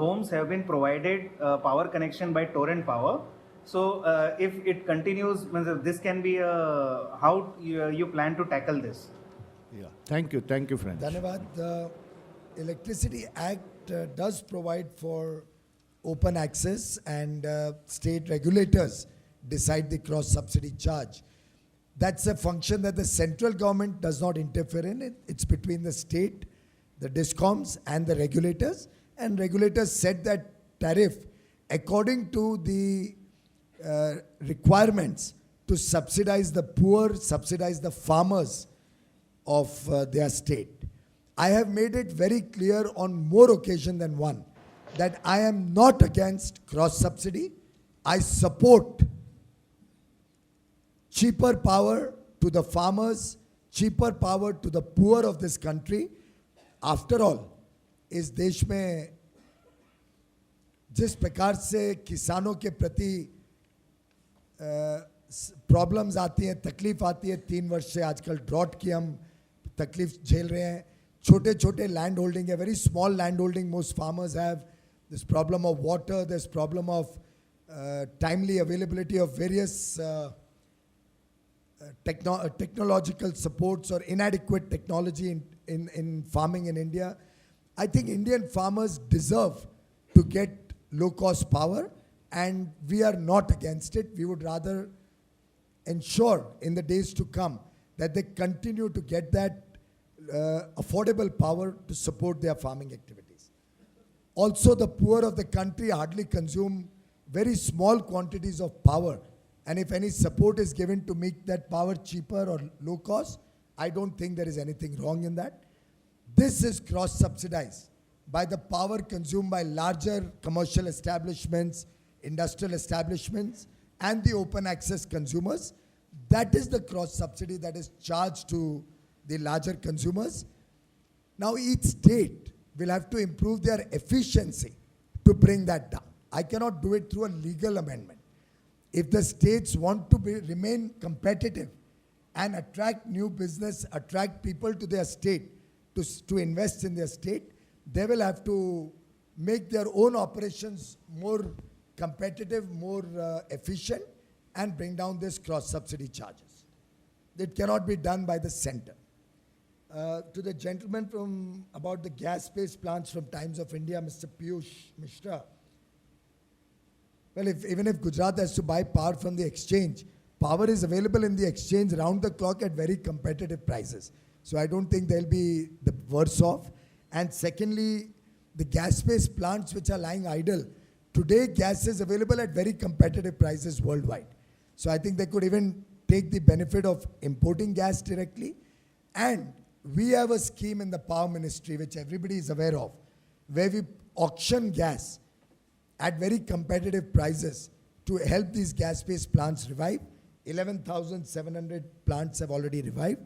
homes have been provided power connection by torrent power. So if it continues, this can be how you plan to tackle this? Yeah. Thank you, friends. धन्यवाद. The Electricity Act does provide for open access and state regulators decide the cross subsidy charge. That's a function that the central government does not interfere in. It's between the state, the DISCOMs and the regulators. And regulators set that tariff according to the requirements to subsidize the poor, subsidize the farmers of their state. I have made it very clear on more occasions than one that I am not against cross subsidy. I support cheaper power to the farmers, cheaper power to the poor of this country. After all, इस देश में जिस प्रकार से किसानों के प्रति problems आती हैं, तकलीफ आती है, 3 वर्ष से आजकल ड्रॉट की हम तकलीफ झेल रहे हैं. छोटे छोटे लैंड होल्डिंग है, very small land holding most farmers have. This problem of water, this problem of timely availability of various technological supports or inadequate technology in farming in India. I think Indian farmers deserve to get low-cost power, and we are not against it. We would rather ensure in the days to come that they continue to get that affordable power to support their farming activities. Also, the poor of the country hardly consume very small quantities of power, and if any support is given to make that power cheaper or low cost, I don't think there is anything wrong in that. This is cross-subsidized by the power consumed by larger commercial establishments, industrial establishments, and the open access consumers. That is the cross-subsidy that is charged to the larger consumers. Now each state will have to improve their efficiency to bring that down. I cannot do it through a legal amendment. If the states want to remain competitive and attract new business, attract people to their state, to invest in their state, they will have to make their own operations more competitive, more efficient, and bring down this cross-subsidy charges. It cannot be done by the center. To the gentleman from about the gas-based plants from Times of India, Mr. Piyush Mishra. Well, even if Gujarat has to buy power from the exchange, power is available in the exchange round the clock at very competitive prices. So I don't think they'll be the worse off. And secondly, the gas-based plants which are lying idle, today gas is available at very competitive prices worldwide. So I think they could even take the benefit of importing gas directly. And we have a scheme in the Power Ministry, which everybody is aware of, where we auction gas at very competitive prices to help these gas-based plants revive. 11,700 plants have already revived.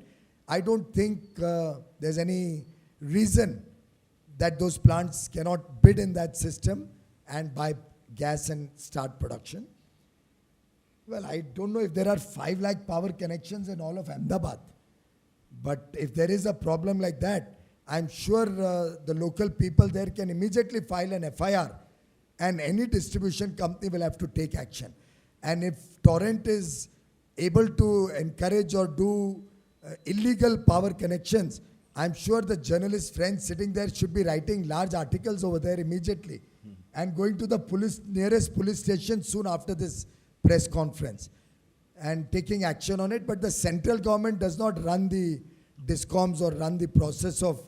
I don't think there's any reason that those plants cannot bid in that system and buy gas and start production. Well, I don't know if there are 5 lakh power connections in all of Ahmedabad. But if there is a problem like that, I'm sure the local people there can immediately file an FIR, and any distribution company will have to take action. And if Torrent is able to encourage or do illegal power connections, I'm sure the journalist friends sitting there should be writing large articles over there immediately and going to the nearest police station soon after this press conference and taking action on it. But the central government does not run the DISCOMs or run the process of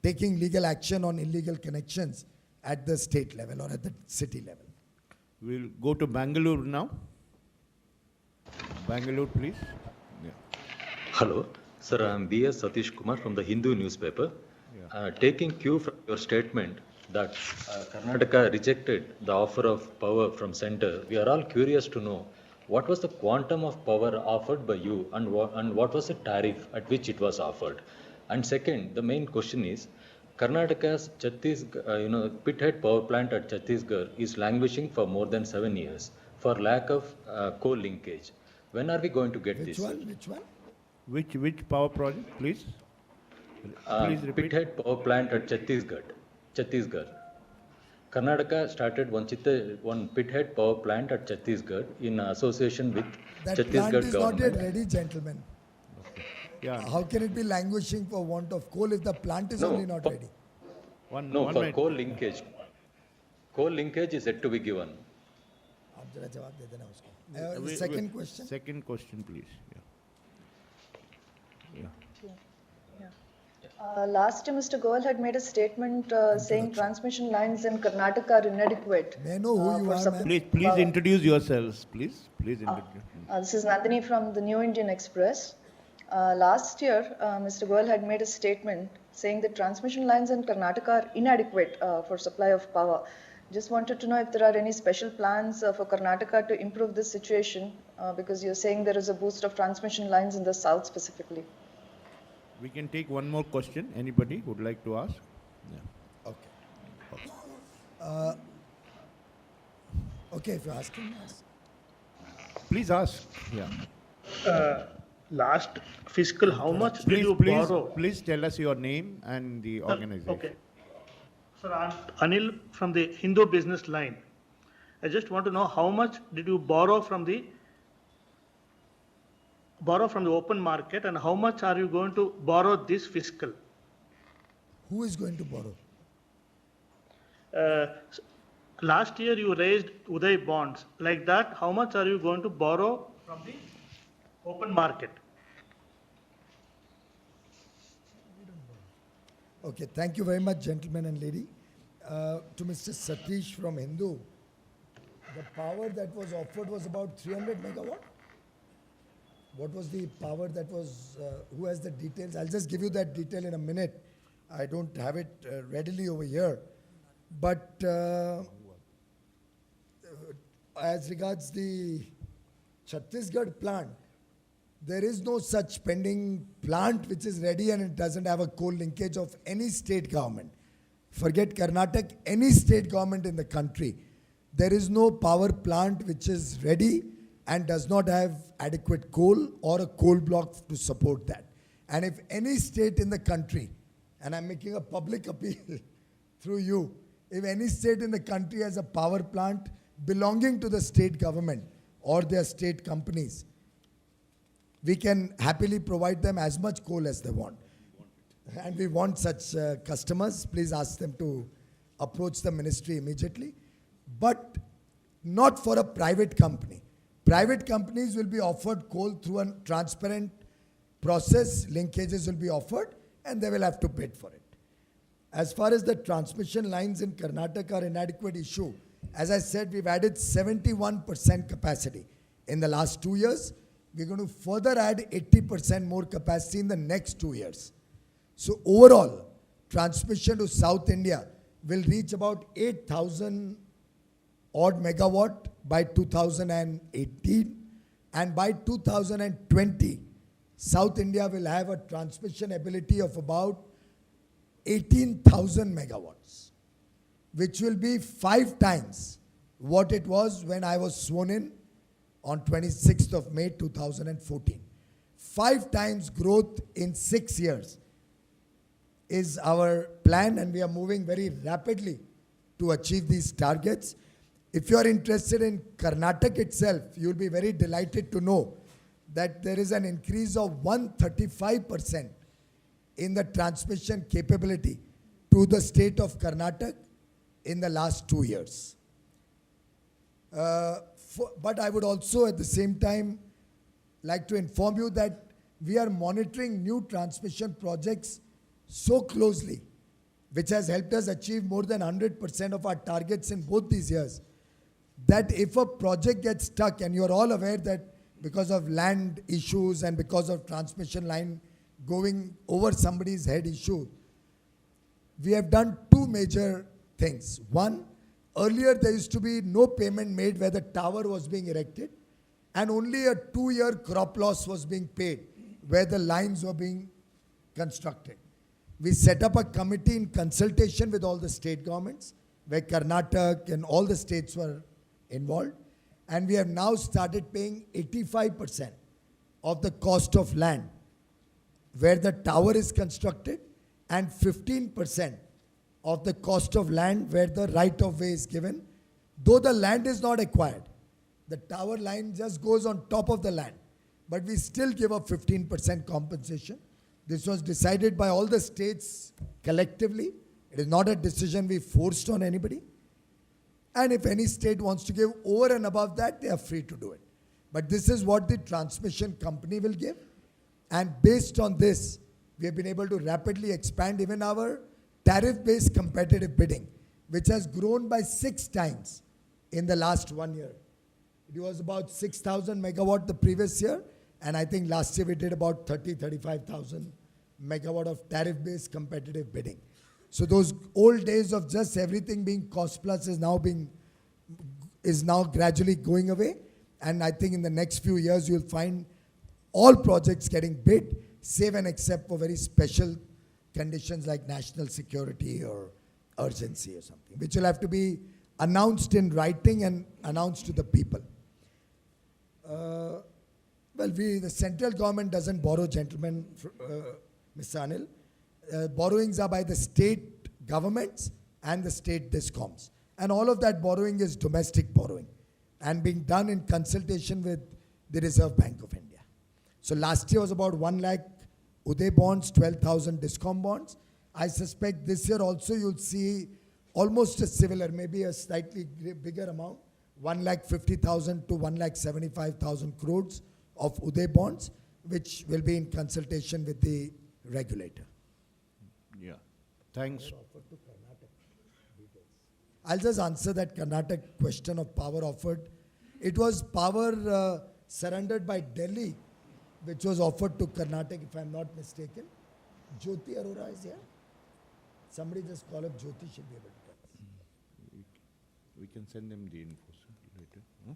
taking legal action on illegal connections at the state level or at the city level. We'll go to Bangalore now. Bangalore, please. Yeah. Hello, sir. I'm B.S. Satish Kumar from the Hindu newspaper. Yeah. Taking cue from your statement that Karnataka rejected the offer of power from center, we are all curious to know what was the quantum of power offered by you and what was the tariff at which it was offered. And second, the main question is, Karnataka's pithead power plant at Chhattisgarh is languishing for more than 7 years for lack of coal linkage. When are we going to get Which this? one? Which power project, please? Please repeat. Pithead power plant at Chhattisgarh. Karnataka started one pithead power plant at Chhattisgarh in association with That Chhattisgarh plant is not government. yet ready, gentlemen. Yeah. How can it be languishing for want of coal if the plant is only not ready? One For minute. coal linkage. Coal linkage is yet to be given. आप जरा जवाब दे देना उसको. The second question. Second question, please. Yeah. Last year, Mr. Goyal had made a statement saying transmission lines in Karnataka are inadequate. May I know who you for are, supply ma'am? Please power. introduce yourselves, please. Please introduce. This is Nandini from the New Indian Express. Last year, Mr. Goyal had made a statement saying that transmission lines in Karnataka are inadequate for supply of power. Just wanted to know if there are any special plans for Karnataka to improve this situation because you're saying there is a boost of transmission lines in the south specifically. We can take one more question. Anybody would like to ask? Yeah. Okay. Okay, if you're asking, ask. Please ask. Yeah. Last fiscal, how much did you Please, borrow? please tell us your name and the organization. Okay. Sir, I'm Anil from the Hindu Business Line. I just want to know how much did you borrow from the open market and how much are you going to borrow this fiscal? Who is going to borrow? Last year you raised Uday bonds. Like that, how much are you going to borrow from the open market? Okay, thank you very much, gentlemen and lady. To Mr. Satish from Hindu, the power that was offered was about 300 megawatt. What was the power that was, who has the details? I'll just give you that detail in a minute. I don't have it readily over here. But as regards the Chhattisgarh plant, there is no such pending plant which is ready and it doesn't have a coal linkage of any state government. Forget Karnataka, any state government in the country. There is no power plant which is ready and does not have adequate coal or a coal block to support that. And if any state in the country, and I'm making a public appeal through you, if any state in the country has a power plant belonging to the state government or their state companies, we can happily provide them as much coal as they want. And we want such customers. Please ask them to approach the ministry immediately. But not for a private company. Private companies will be offered coal through a transparent process. Linkages will be offered and they will have to bid for it. As far as the transmission lines in Karnataka are inadequate issue, as I said, we've added 71% capacity in the last 2 years. We're going to further add 80% more capacity in the next 2 years. So overall, transmission to South India will reach about 8,000 odd megawatt by 2018, and by 2020, South India will have a transmission ability of about 18,000 megawatts, which will be 5 times what it was when I was sworn in on 26th of May 2014. 5 times growth in 6 years is our plan, and we are moving very rapidly to achieve these targets. If you are interested in Karnataka itself, you will be very delighted to know that there is an increase of 135% in the transmission capability to the state of Karnataka in the last 2 years. But I would also at the same time like to inform you that we are monitoring new transmission projects so closely, which has helped us achieve more than 100% of our targets in both these years, that if a project gets stuck, and you're all aware that because of land issues and because of transmission line going over somebody's head issue, we have done 2 major things. One, earlier there used to be no payment made where the tower was being erected, and only a 2-year crop loss was being paid where the lines were being constructed. We set up a committee in consultation with all the state governments, where Karnataka and all the states were involved, and we have now started paying 85% of the cost of land where the tower is constructed, and 15% of the cost of land where the right of way is given, though the land is not acquired. The tower line just goes on top of the land, but we still give a 15% compensation. This was decided by all the states collectively. It is not a decision we forced on anybody. And if any state wants to give over and above that, they are free to do it. But this is what the transmission company will give. And based on this, we have been able to rapidly expand even our tariff-based competitive bidding, which has grown by 6 times in the last 1 year. It was about 6,000 megawatt the previous year, and I think last year we did about 35,000 megawatt of tariff-based competitive bidding. So those old days of just everything being cost plus is now gradually going away. And I think in the next few years, you'll find all projects getting bid, save and except for very special conditions like national security or urgency or something, which will have to be announced in writing and announced to the people. The central government doesn't borrow, gentlemen, Mr. Anil. Borrowings are by the state governments and the state discoms. And all of that borrowing is domestic borrowing and being done in consultation with the Reserve Bank of India. So last year was about 1 lakh Uday bonds, 12,000 discom bonds. I suspect this year also you'll see almost a similar, maybe a slightly bigger amount, 1,50,000 to 1,75,000 crores of Uday bonds, which will be in consultation with the regulator. Yeah. Thanks. I'll just answer that Karnataka question of power offered. It was power surrendered by Delhi, which was offered to Karnataka, if I'm not mistaken. Jyoti Arora is here. Somebody just call up Jyoti, should be able to tell us. We can send them the info later. Huh?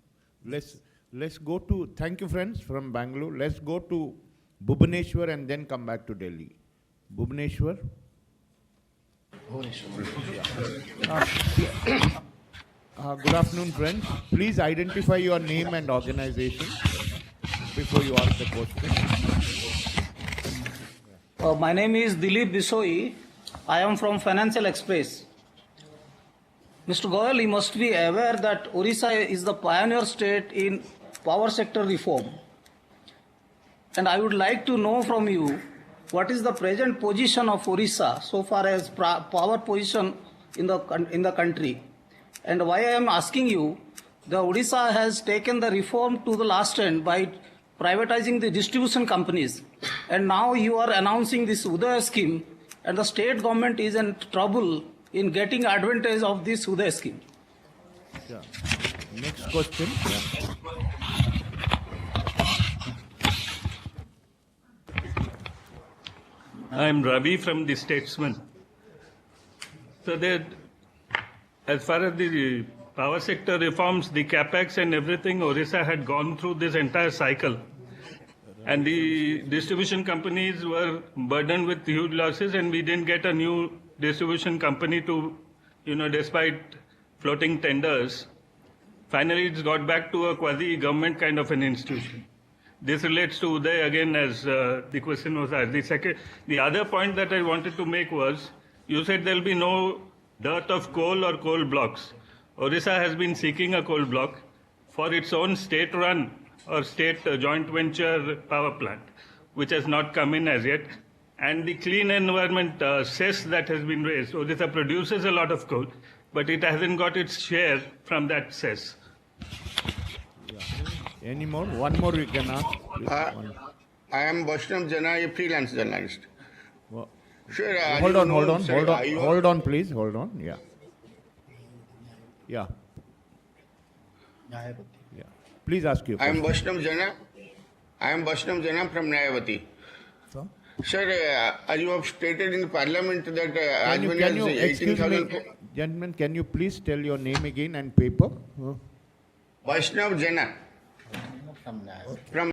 Let's go to, thank you friends from Bangalore. Let's go to Bhubaneswar and then come back to Delhi. Bhubaneswar. Good afternoon, friends. Please identify your name and organization before you ask the question. My name is Dilip Bisoi. I am from Financial Express. Mr. Goyal, you must be aware that Orissa is the pioneer state in power sector reform. And I would like to know from you, what is the present position of Orissa so far as power position in the country? And why I am asking you, the Odisha has taken the reform to the last end by privatizing the distribution companies. And now you are announcing this Uday scheme, and the state government is in trouble in getting advantage of this Uday scheme. Yeah. Next question. Yeah. I'm Ravi from the Statesman. So as far as the power sector reforms, the capex and everything, Orissa had gone through this entire cycle. And the distribution companies were burdened with huge losses, and we didn't get a new distribution company to, despite floating tenders. Finally, it's got back to a quasi-government kind of an institution. This relates to Uday again, as the question was asked. The other point that I wanted to make was, you said there'll be no dearth of coal or coal blocks. Orissa has been seeking a coal block for its own state-run or state joint venture power plant, which has not come in as yet. And the clean environment cess that has been raised, Orissa produces a lot of coal, but it hasn't got its share from that cess. Yeah. Any more? One more we can ask. I am Vaishnav Jana, a freelance journalist. Well, sure. hold on, please. Hold on. Yeah. Yeah. Yeah. Please ask your question. I am Vaishnav Jana from Nayavati. From? Sir, as you have stated in the parliament that as many as excuse 18,000... me, gentlemen, can you please tell your name again and paper? Vaishnav Jana. From